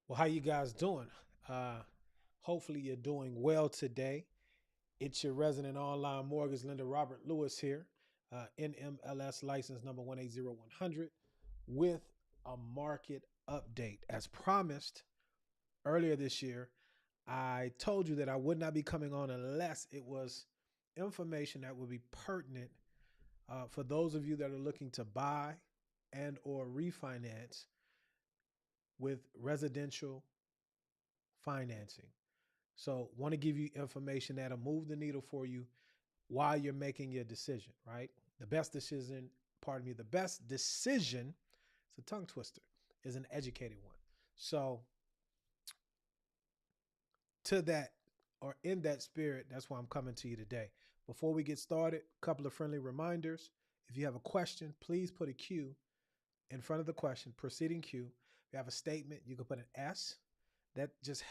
Well, how you guys doing? Uh, Hopefully you're doing well today. It's your resident online mortgage lender, Robert Lewis here, NMLS license number 180100 with a market update. As promised earlier this year, I told you that I would not be coming on unless it was information that would be pertinent for those of you that are looking to buy and or refinance with residential financing. So, want to give you information that'll move the needle for you while you're making your decision, right? The best decision, pardon me, the best decision, it's a tongue twister, is an educated one. So, to that or in that spirit, that's why I'm coming to you today. Before we get started, a couple of friendly reminders. If you have a question, please put a Q in front of the question, preceding Q. If you have a statement, you can put an S. That just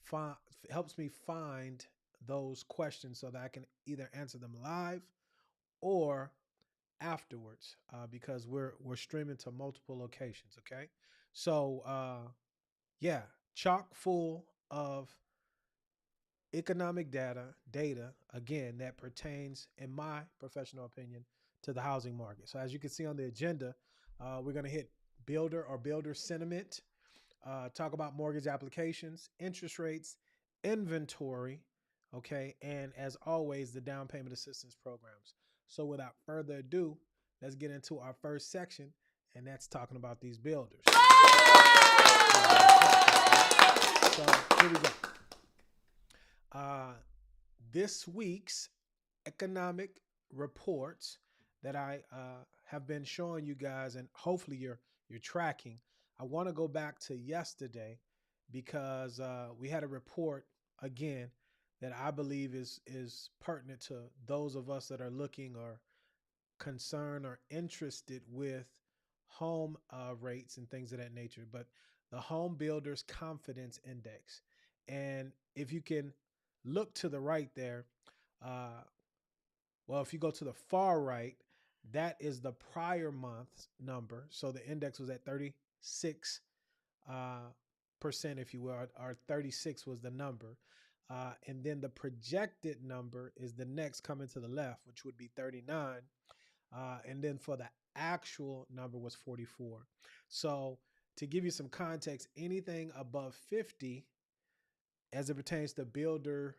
fi- helps me find those questions so that I can either answer them live or afterwards because we're streaming to multiple locations. Okay, so yeah, chock full of economic data again that pertains, in my professional opinion, to the housing market. So as you can see on the agenda, we're going to hit builder sentiment, talk about mortgage applications, interest rates, inventory, okay, and as always, the down payment assistance programs. So without further ado, let's get into our first section, and that's talking about these builders. So here we go. Uh, this week's economic reports that I have been showing you guys, and hopefully you're tracking. I want to go back to yesterday because we had a report again that I believe is pertinent to those of us that are looking or concerned or interested with home rates and things of that nature. But the Home Builders Confidence Index, and if you can look to the right there, uh, well, if you go to the far right, that is the prior month's number. So the index was at 36 percent, if you will, or 36 was the number. And then the projected number is the next coming to the left, which would be 39. And then for the actual number was 44. So to give you some context, anything above 50 as it pertains to builder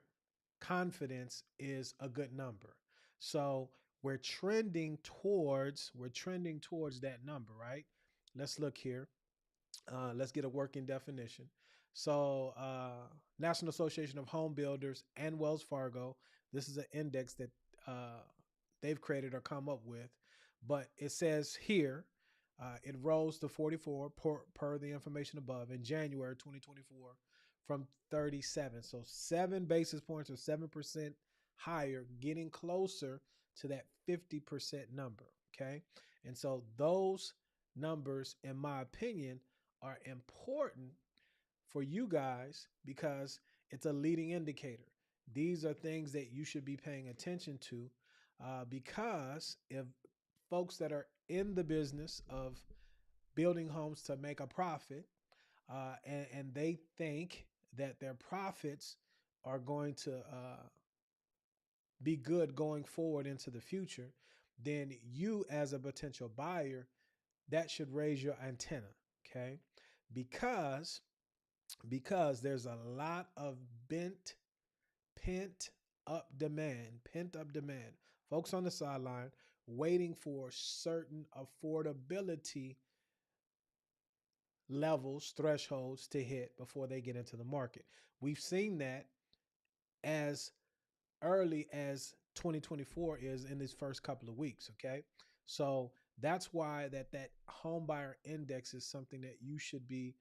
confidence is a good number. So we're trending towards that number, right? Let's look here. Let's get a working definition. So National Association of Home Builders and Wells Fargo. This is an index that they've created or come up with, but it says here it rose to 44 per the information above in January 2024 from 37. So 7 basis points or 7% higher, getting closer to that 50% number. Okay. And so those numbers, in my opinion, are important for you guys because it's a leading indicator. These are things that you should be paying attention to because if folks that are in the business of building homes to make a profit and they think that their profits are going to be good going forward into the future, then you as a potential buyer, that should raise your antenna, okay? Because because there's a lot of bent pent up demand. Folks on the sideline waiting for certain affordability levels, thresholds to hit before they get into the market. We've seen that as early as 2024 is in these first couple of weeks, okay? So that's why that home buyer index is something that you should be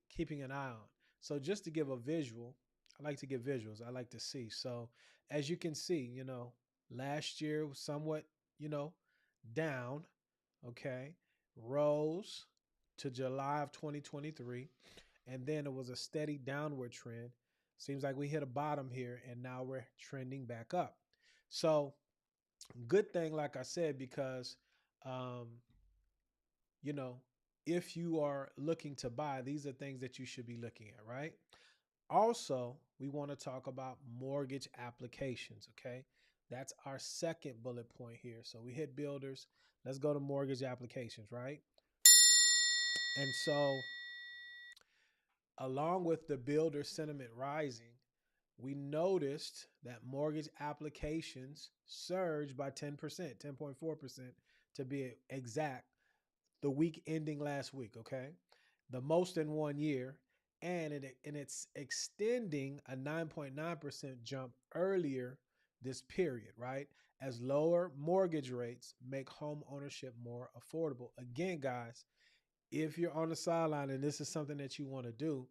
keeping an eye on. So just to give a visual, I like to give visuals. I like to see. So as you can see, last year was somewhat, you know, down, okay? Rose to July of 2023, and then it was a steady downward trend. Seems like we hit a bottom here and now we're trending back up. So, good thing, like I said, because, um, you know, if you are looking to buy, these are things that you should be looking at, right? Also, we want to talk about mortgage applications, okay? That's our second bullet point here. So we hit builders. Let's go to mortgage applications, right? And so, along with the builder sentiment rising, we noticed that mortgage applications surged by 10%, 10.4% to be exact, the week ending last week, okay? The most in 1 year. And it's extending a 9.9% jump earlier this period, right? As lower mortgage rates make home ownership more affordable. Again, guys, if you're on the sideline and this is something that you want to do,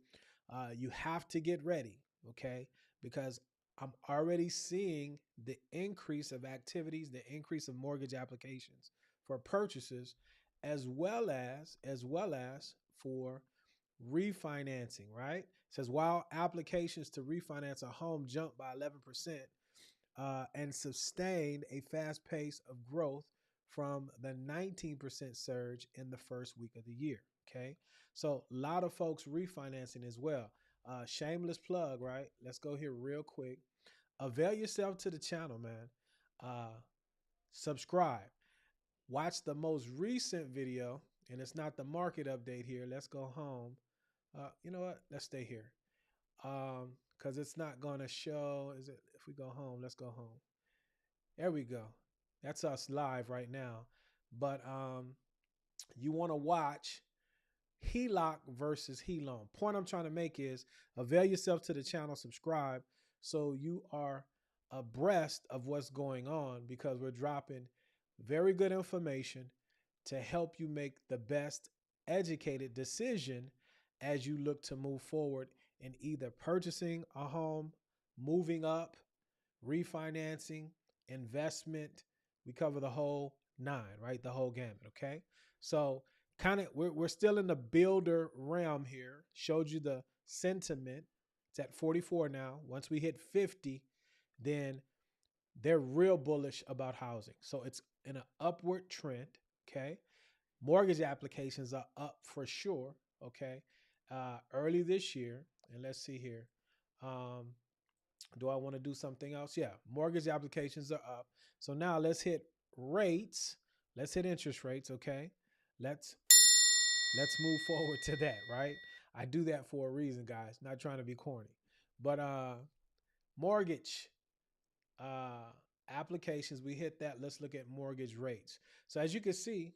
you have to get ready, okay? Because I'm already seeing the increase of activities, the increase of mortgage applications for purchases, as well as for refinancing, right? It says while applications to refinance a home jumped by 11%, and sustained a fast pace of growth from the 19% surge in the first week of the year. Okay. So a lot of folks refinancing as well. Shameless plug, right? Let's go here real quick. Avail yourself to the channel, man. Subscribe. Watch the most recent video, and it's not the market update here. Let's go home. You know what? Let's stay here. Because it's not going to show. Is it? If we go home, let's go home. There we go. That's us live right now. But you want to watch HELOC versus HELOAN. Point I'm trying to make is avail yourself to the channel, subscribe, so you are abreast of what's going on, because we're dropping very good information to help you make the best educated decision as you look to move forward in either purchasing a home, moving up, refinancing, investment. We cover the whole nine, right? The whole gamut, okay? So kind of we're still in the builder realm here. Showed you the sentiment. It's at 44 now. Once we hit 50, then they're real bullish about housing. So it's in an upward trend, okay? Mortgage applications are up for sure, okay? Early this year, and let's see here. Do I want to do something else? Yeah, mortgage applications are up. So now let's hit rates. Let's hit interest rates, okay? Let's move forward to that, right? I do that for a reason, guys. Not trying to be corny. But mortgage applications, we hit that. Let's look at mortgage rates. So as you can see,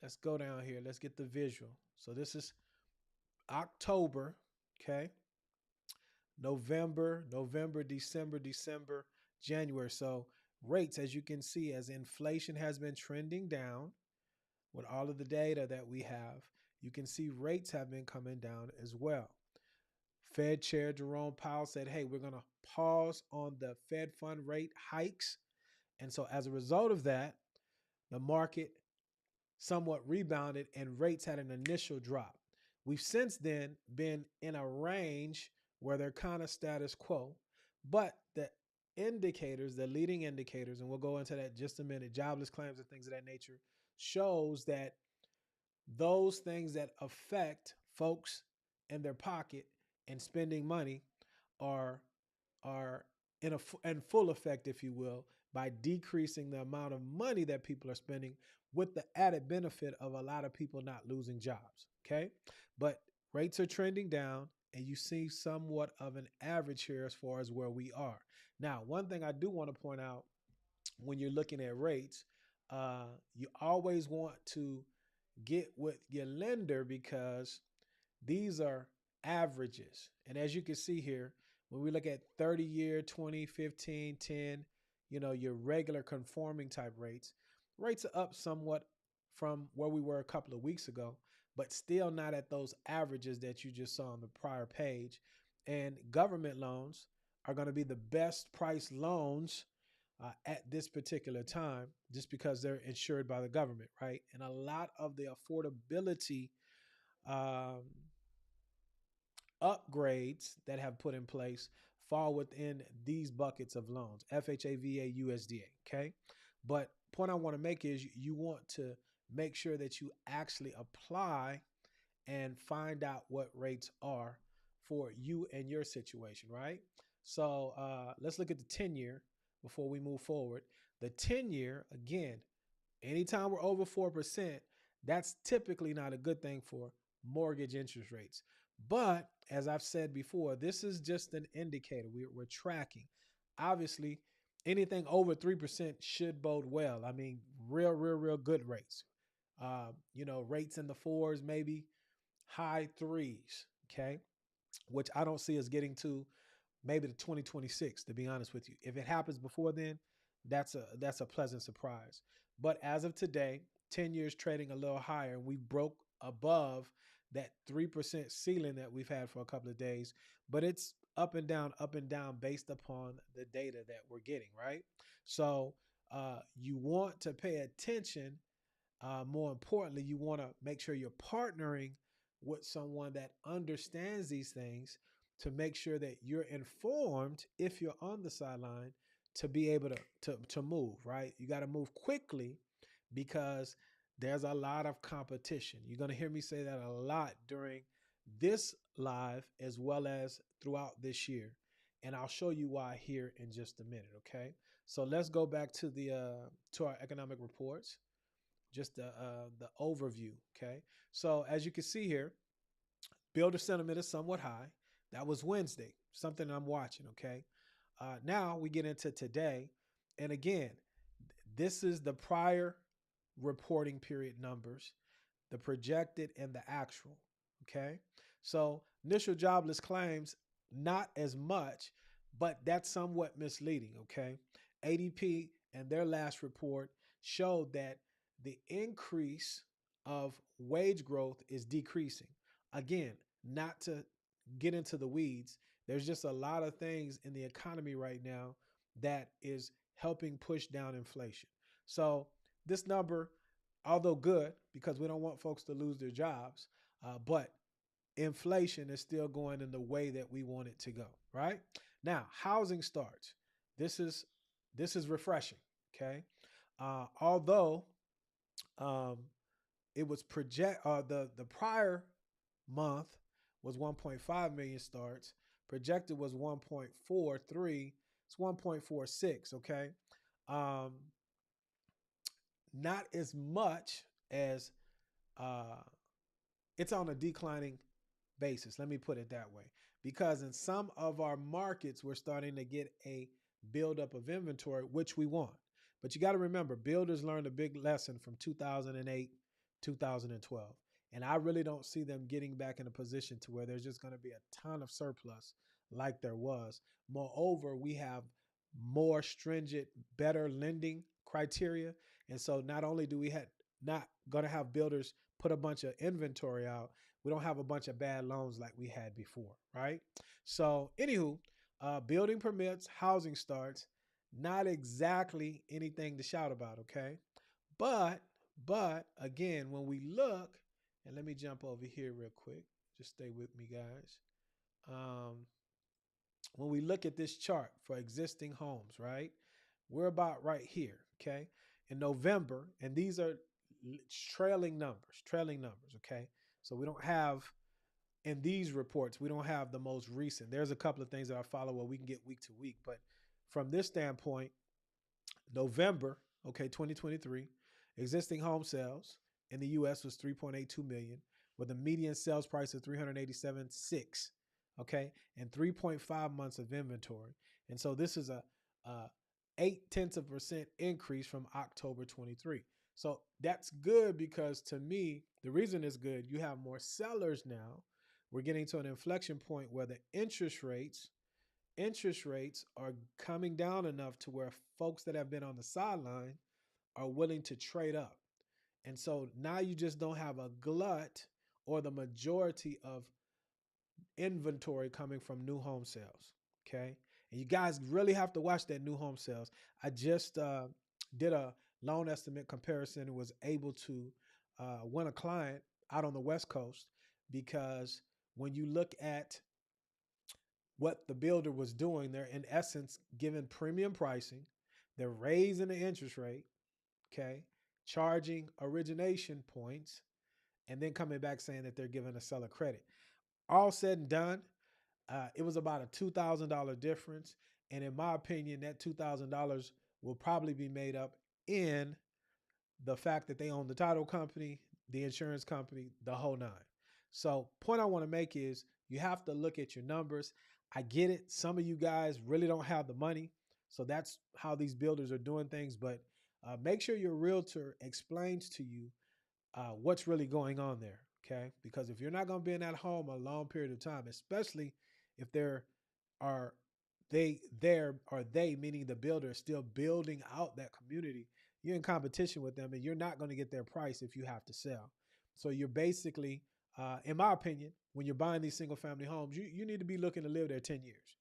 let's go down here. Let's get the visual. So this is October, okay? November, December, January. So rates, as you can see, as inflation has been trending down with all of the data that we have, you can see rates have been coming down as well. Fed Chair Jerome Powell said, hey, we're going to pause on the Fed fund rate hikes. And so as a result of that, the market somewhat rebounded and rates had an initial drop. We've since then been in a range where they're kind of status quo, but the indicators, the leading indicators, and we'll go into that in just a minute, jobless claims and things of that nature, shows that those things that affect folks in their pocket and spending money are in full effect, if you will, by decreasing the amount of money that people are spending, with the added benefit of a lot of people not losing jobs. Okay. But rates are trending down, and you see somewhat of an average here as far as where we are. Now, one thing I do want to point out when you're looking at rates, you always want to get with your lender, because these are averages. And as you can see here, when we look at 30-year, 20, 15, 10, your regular conforming type rates are up somewhat from where we were a couple of weeks ago, but still not at those averages that you just saw on the prior page. And government loans are going to be the best price loans at this particular time, just because they're insured by the government, right? And a lot of the affordability upgrades that have put in place fall within these buckets of loans: FHA, VA, USDA. Okay. But point I want to make is you want to make sure that you actually apply and find out what rates are for you and your situation, right? So let's look at the 10-year before we move forward. The 10-year, again, anytime we're over 4%, that's typically not a good thing for mortgage interest rates. But as I've said before, this is just an indicator. We're tracking. Obviously, anything over 3% should bode well. I mean, real good rates. Rates in the fours, maybe high threes. Okay. Which I don't see us getting to maybe the 2026, to be honest with you. If it happens before then, that's a pleasant surprise. But as of today, 10 years trading a little higher, we broke above that 3% ceiling that we've had for a couple of days, but it's up and down based upon the data that we're getting, right? So you want to pay attention. More importantly, you want to make sure you're partnering with someone that understands these things to make sure that you're informed if you're on the sideline to be able to move, right? You got to move quickly because there's a lot of competition. You're going to hear me say that a lot during this live as well as throughout this year. And I'll show you why here in just a minute, okay? So let's go back to to our economic reports, just the overview, okay? So as you can see here, builder sentiment is somewhat high. That was Wednesday, something I'm watching, okay? Now we get into today. And again, this is the prior reporting period numbers, the projected and the actual, okay? So initial jobless claims, not as much, but that's somewhat misleading, okay? ADP and their last report showed that the increase of wage growth is decreasing. Again, not to get into the weeds, there's just a lot of things in the economy right now that is helping push down inflation. So this number, although good, because we don't want folks to lose their jobs, but inflation is still going in the way that we want it to go, right? Now, housing starts. This is refreshing, okay? Although um, it was the prior month was 1.5 million starts, projected was 1.43, it's 1.46, okay? Um, not as much as uh, it's on a declining basis. Let me put it that way. Because in some of our markets, we're starting to get a buildup of inventory, which we want. But you got to remember, builders learned a big lesson from 2008, 2012. And I really don't see them getting back in a position to where there's just going to be a ton of surplus like there was. Moreover, we have more stringent, better lending criteria. And so not only do we have not going to have builders put a bunch of inventory out, we don't have a bunch of bad loans like we had before, right? So, anywho, building permits, housing starts, not exactly anything to shout about, okay? But, again, when we look, and let me jump over here real quick. Just stay with me, guys. When we look at this chart for existing homes, right? We're about right here, okay? In November, and these are trailing numbers, okay? So we don't have, in these reports, we don't have the most recent. There's a couple of things that I follow where we can get week to week, but from this standpoint, November, okay, 2023, existing home sales in the U.S. was 3.82 million with a median sales price of 387.6, okay, and 3.5 months of inventory. And so this is a 0.8% increase from October 23. So that's good because to me, the reason it's good, you have more sellers now. We're getting to an inflection point where the interest rates are coming down enough to where folks that have been on the sideline are willing to trade up. And so now you just don't have a glut or the majority of inventory coming from new home sales. Okay. And you guys really have to watch that new home sales. I just did a loan estimate comparison and was able to win a client out on the West Coast because when you look at what the builder was doing, they're in essence giving premium pricing, they're raising the interest rate, okay? charging origination points, and then coming back saying that they're giving a seller credit. All said and done, it was about a $2,000 difference. And in my opinion, that $2,000 will probably be made up in the fact that they own the title company, the insurance company, the whole nine. So, point I want to make is you have to look at your numbers. I get it. Some of you guys really don't have the money. So, that's how these builders are doing things. But make sure your realtor explains to you what's really going on there. Okay. Because if you're not going to be in that home a long period of time, especially if there are they meaning the builder is still building out that community, you're in competition with them and you're not going to get their price if you have to sell. So you're basically, in my opinion, when you're buying these single family homes, you need to be looking to live there 10 years.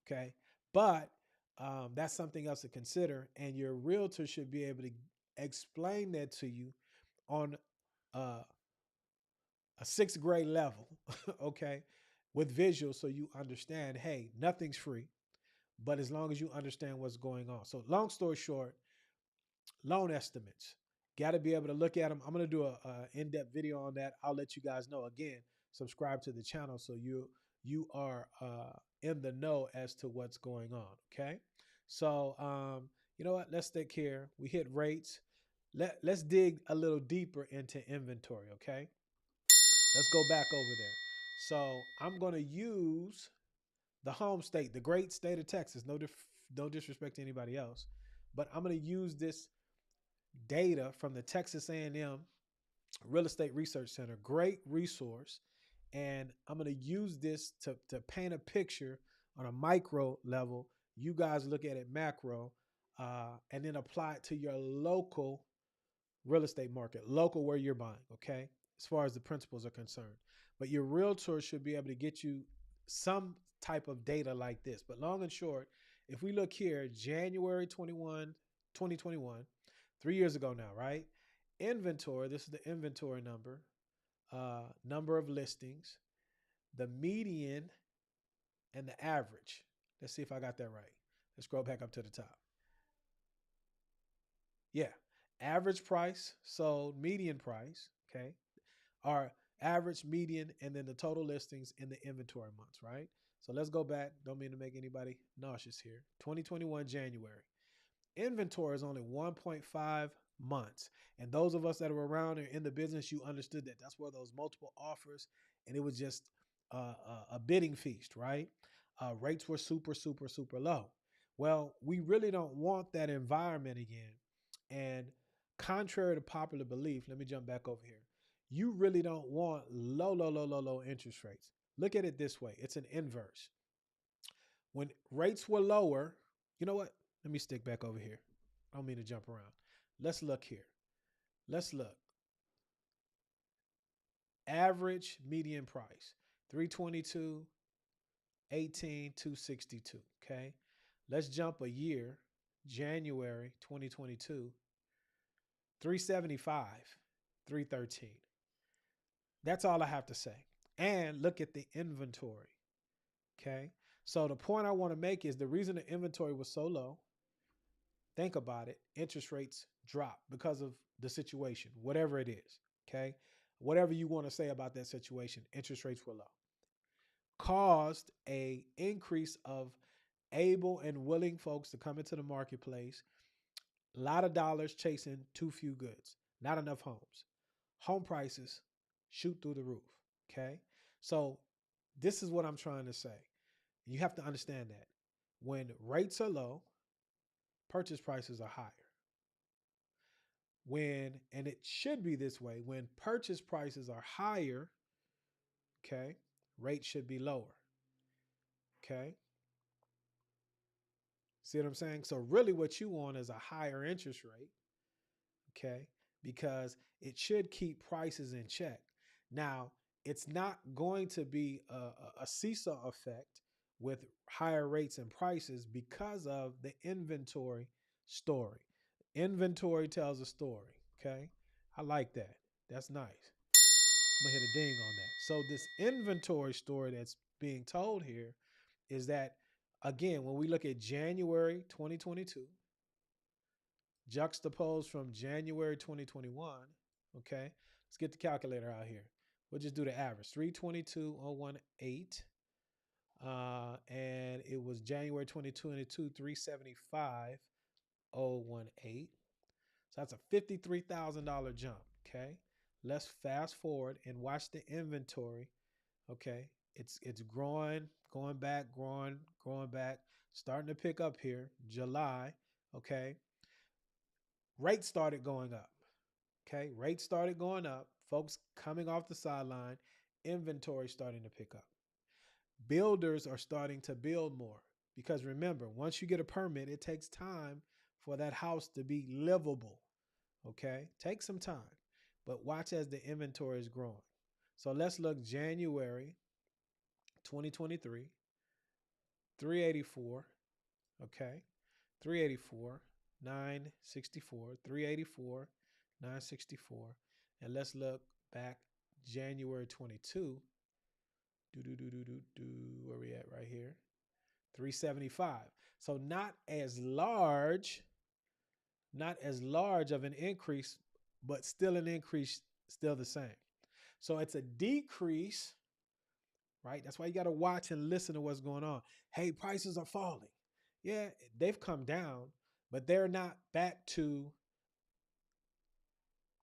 Okay. But that's something else to consider. And your realtor should be able to explain that to you on uh, a sixth grade level, okay, with visuals so you understand, hey, nothing's free, but as long as you understand what's going on. So, long story short, loan estimates. Got to be able to look at them. I'm going to do a in-depth video on that. I'll let you guys know. Again, subscribe to the channel so you are in the know as to what's going on. Okay. So, you know what? Let's stick here. We hit rates. Let's dig a little deeper into inventory. Okay. Let's go back over there. So I'm going to use the home state, the great state of Texas. No disrespect to anybody else, but I'm going to use this data from the Texas A&M Real Estate Research Center. Great resource. And I'm going to use this to paint a picture on a micro level. You guys look at it macro, and then apply it to your local real estate market, local where you're buying, okay, as far as the principles are concerned. But your realtor should be able to get you some type of data like this. But long and short, if we look here, January 2021, 3 years ago now, right? Inventory, this is the inventory number, number of listings, the median, and the average. Let's see if I got that right. Let's scroll back up to the top. Yeah, average price, so median price, okay, our average, median, and then the total listings in the inventory months, right? So let's go back. Don't mean to make anybody nauseous here. 2021 January. Inventory is only 1.5 months. And those of us that are around and in the business, you understood that. That's where those multiple offers, and it was just a bidding feast, right? Rates were super, super, super low. Well, we really don't want that environment again. And contrary to popular belief, let me jump back over here. You really don't want low interest rates. Look at it this way. It's an inverse. When rates were lower, you know what? Let me stick back over here. I don't mean to jump around. Let's look here. Let's look. Average median price, 322, 18, 262. Okay. Let's jump a year, January 2022, 375, 313. That's all I have to say. And look at the inventory. Okay. So the point I want to make is the reason the inventory was so low, think about it, interest rates drop because of the situation, whatever it is. Okay. Whatever you want to say about that situation, interest rates were low. Caused a increase of able and willing folks to come into the marketplace. A lot of dollars chasing too few goods, not enough homes. Home prices shoot through the roof. Okay. So this is what I'm trying to say. You have to understand that when rates are low, purchase prices are higher. And it should be this way, when purchase prices are higher, okay, rates should be lower. Okay. See what I'm saying? So really what you want is a higher interest rate, okay, because it should keep prices in check. Now, it's not going to be a seesaw effect with higher rates and prices because of the inventory story. Inventory tells a story, okay? I like that. That's nice. I'm gonna hit a ding on that. So this inventory story that's being told here is that, again, when we look at January 2022, juxtaposed from January 2021. Okay, let's get the calculator out here. We'll just do the average 322,018. And it was January 2022, 375,018. So that's a $53,000 jump. Okay, let's fast forward and watch the inventory. Okay, it's growing, going back, growing back, starting to pick up here. July. Okay, rates started going up. Okay, rates started going up. Folks coming off the sideline, inventory starting to pick up. Builders are starting to build more because remember, once you get a permit, it takes time for that house to be livable. Okay, take some time, but watch as the inventory is growing. So let's look January 2023, 384. Okay, 384, 964, 384, 964. And let's look back January 22. Where we at right here? 375. So not as large of an increase, but still an increase, still the same. So it's a decrease, right? That's why you got to watch and listen to what's going on. Hey, prices are falling. Yeah, they've come down, but they're not back to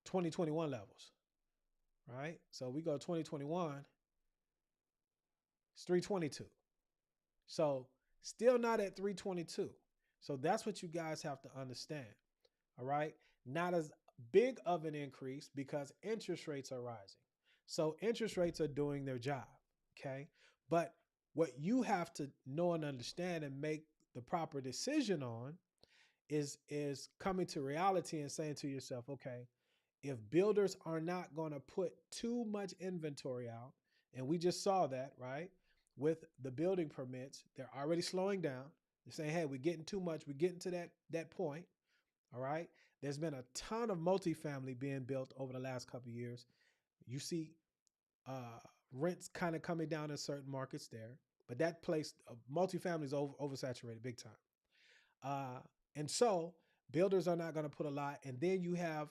2021 levels, right? So we go 2021, it's 322. So still not at 322. So that's what you guys have to understand, all right? Not as big of an increase because interest rates are rising. So interest rates are doing their job, okay? But what you have to know and understand and make the proper decision on is coming to reality and saying to yourself, okay, if builders are not going to put too much inventory out, and we just saw that, right? With the building permits, they're already slowing down. They're saying, hey, we're getting too much. We're getting to that point, all right? There's been a ton of multifamily being built over the last couple of years. You see rents kind of coming down in certain markets there, but that place, multifamily is oversaturated big time. And so builders are not going to put a lot. And then you have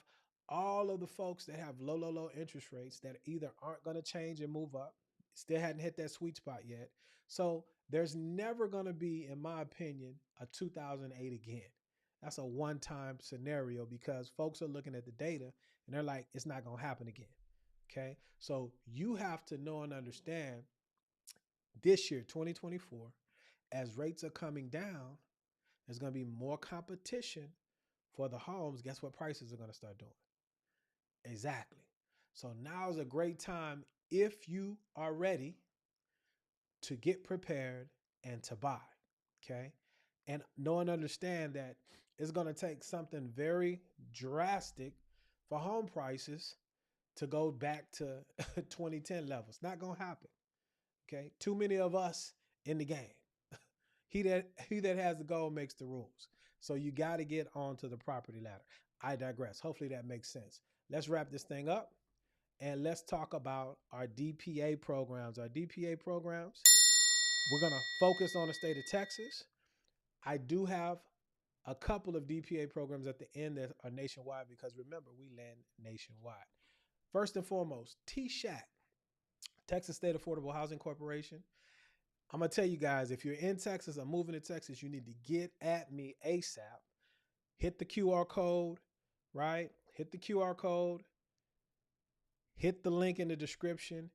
all of the folks that have low interest rates that either aren't going to change and move up, still hadn't hit that sweet spot yet. So there's never going to be, in my opinion, a 2008 again. That's a one-time scenario because folks are looking at the data and they're like, it's not going to happen again. Okay. So you have to know and understand this year, 2024, as rates are coming down, there's going to be more competition for the homes. Guess what prices are going to start doing? Exactly. So now is a great time if you are ready to get prepared and to buy. Okay. And know and understand that it's going to take something very drastic for home prices to go back to 2010 levels. Not going to happen. Okay. Too many of us in the game. He that has the goal makes the rules. So you got to get onto the property ladder. I digress. Hopefully that makes sense. Let's wrap this thing up and let's talk about our DPA programs. Our DPA programs, we're going to focus on the state of Texas. I do have a couple of DPA programs at the end that are nationwide because remember, we land nationwide. First and foremost, TSHAC, Texas State Affordable Housing Corporation. I'm going to tell you guys, if you're in Texas or moving to Texas, you need to get at me ASAP. Hit the QR code, right? Hit the QR code. Hit the link in the description.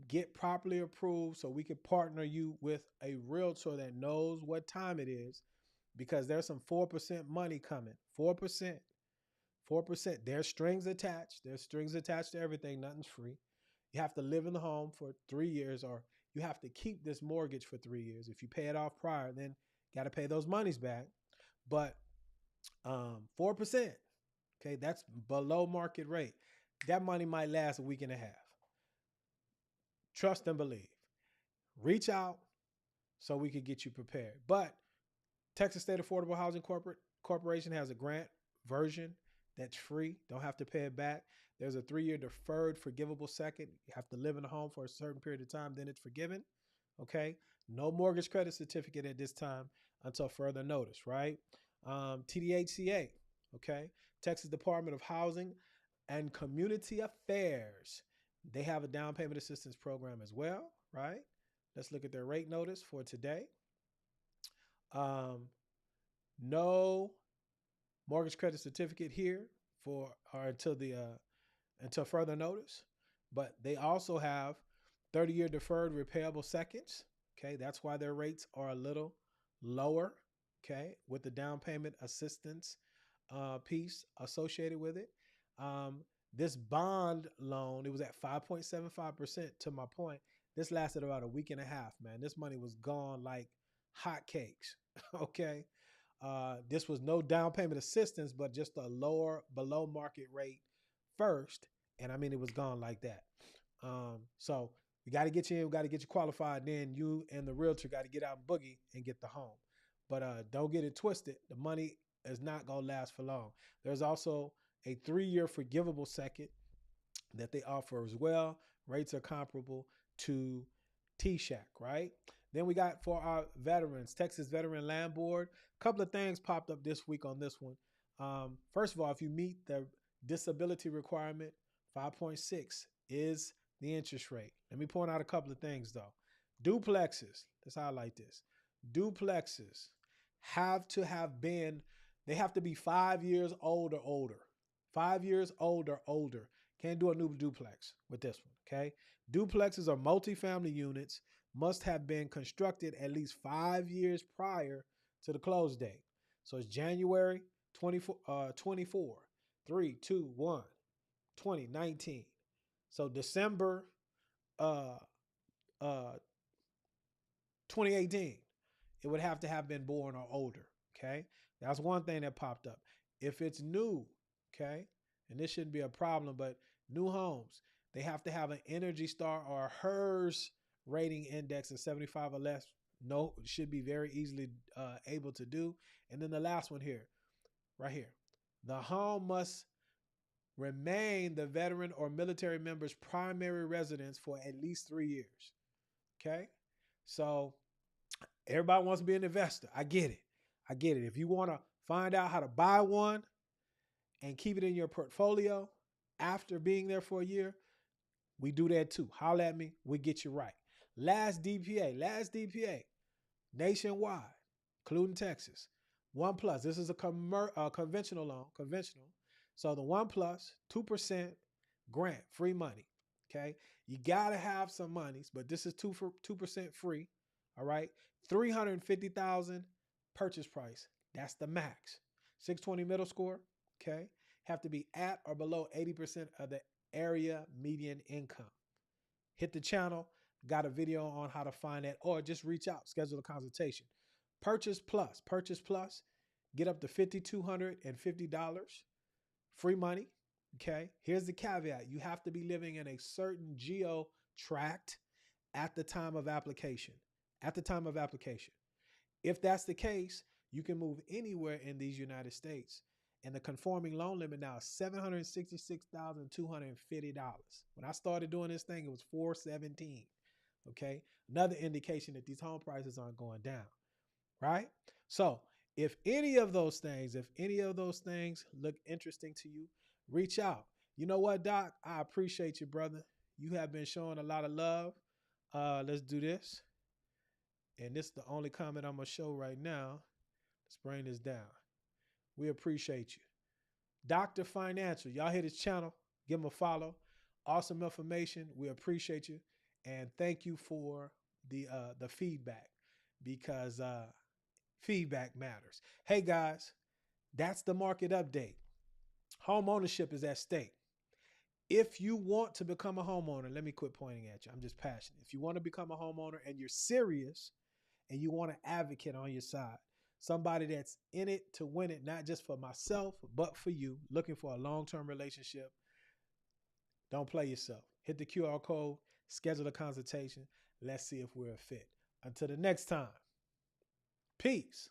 Get properly approved so we can partner you with a realtor that knows what time it is because there's some 4% money coming. 4%. 4%. There's strings attached. There's strings attached to everything. Nothing's free. You have to live in the home for 3 years or you have to keep this mortgage for 3 years. If you pay it off prior, then got to pay those monies back. But 4%, okay, that's below market rate. That money might last a week and a half. Trust and believe. Reach out so we can get you prepared. But Texas State Affordable Housing Corporation has a grant version that's free. Don't have to pay it back. There's a 3-year deferred forgivable second. You have to live in a home for a certain period of time, then it's forgiven. Okay. No mortgage credit certificate at this time until further notice, right? TDHCA. Okay. Texas Department of Housing and Community Affairs. They have a down payment assistance program as well, right? Let's look at their rate notice for today. Um, no mortgage credit certificate here for or until further notice. But they also have 30-year deferred repayable seconds. Okay, that's why their rates are a little lower. Okay, with the down payment assistance piece associated with it. Um, this bond loan, it was at 5.75%. To my point, this lasted about a week and a half, man. This money was gone like hotcakes. Okay. This was no down payment assistance, but just a lower below market rate first. And I mean, it was gone like that. So we got to get you in, we got to get you qualified. Then you and the realtor got to get out and boogie and get the home. But don't get it twisted. The money is not going to last for long. There's also a 3-year forgivable second that they offer as well. Rates are comparable to T-Shack, right? Then we got for our veterans, Texas Veteran Land Board. A couple of things popped up this week on this one. First of all, if you meet the disability requirement, 5.6 is the interest rate. Let me point out a couple of things though. Duplexes, let's highlight this. Duplexes they have to be 5 years old or older. 5 years old or older. Can't do a new duplex with this one, okay? Duplexes are multifamily units, must have been constructed at least 5 years prior to the close date. So it's January 24, 3, 2, 1, 2019. So December uh, 2018, it would have to have been born or older, okay? That's one thing that popped up. If it's new, okay, and this shouldn't be a problem, but new homes, they have to have an Energy Star or HERS rating index of 75 or less. No, should be very easily able to do. And then the last one here, right here. The home must remain the veteran or military member's primary residence for at least 3 years. Okay? So everybody wants to be an investor. I get it. I get it. If you want to find out how to buy one and keep it in your portfolio after being there for a year, we do that too. Holler at me. We get you right. Last DPA, nationwide, including Texas. 1 plus. This is a conventional loan. Conventional. So the 1 plus, 2% grant, free money. Okay. You got to have some monies, but this is 2% free. All right. 350,000 purchase price. That's the max. 620 middle score. Okay. Have to be at or below 80% of the area median income. Hit the channel. Got a video on how to find that, or just reach out, schedule a consultation. Purchase Plus. Get up to $5,250. Free money. Okay. Here's the caveat. You have to be living in a certain geo tract at the time of application. If that's the case, you can move anywhere in these United States. And the conforming loan limit now is $766,250. When I started doing this thing, it was $417. Okay. Another indication that these home prices aren't going down. Right. So if any of those things look interesting to you, reach out. You know what, Doc? I appreciate you, brother. You have been showing a lot of love. Let's do this. And this is the only comment I'm going to show right now. Let's bring this down. We appreciate you. Dr. Financial, y'all hit his channel. Give him a follow. Awesome information. We appreciate you. And thank you for the feedback, because feedback matters. Hey, guys, that's the market update. Home ownership is at stake. If you want to become a homeowner, let me quit pointing at you. I'm just passionate. If you want to become a homeowner and you're serious and you want an advocate on your side, somebody that's in it to win it, not just for myself, but for you, looking for a long-term relationship, don't play yourself. Hit the QR code, schedule a consultation. Let's see if we're a fit. Until the next time, peace.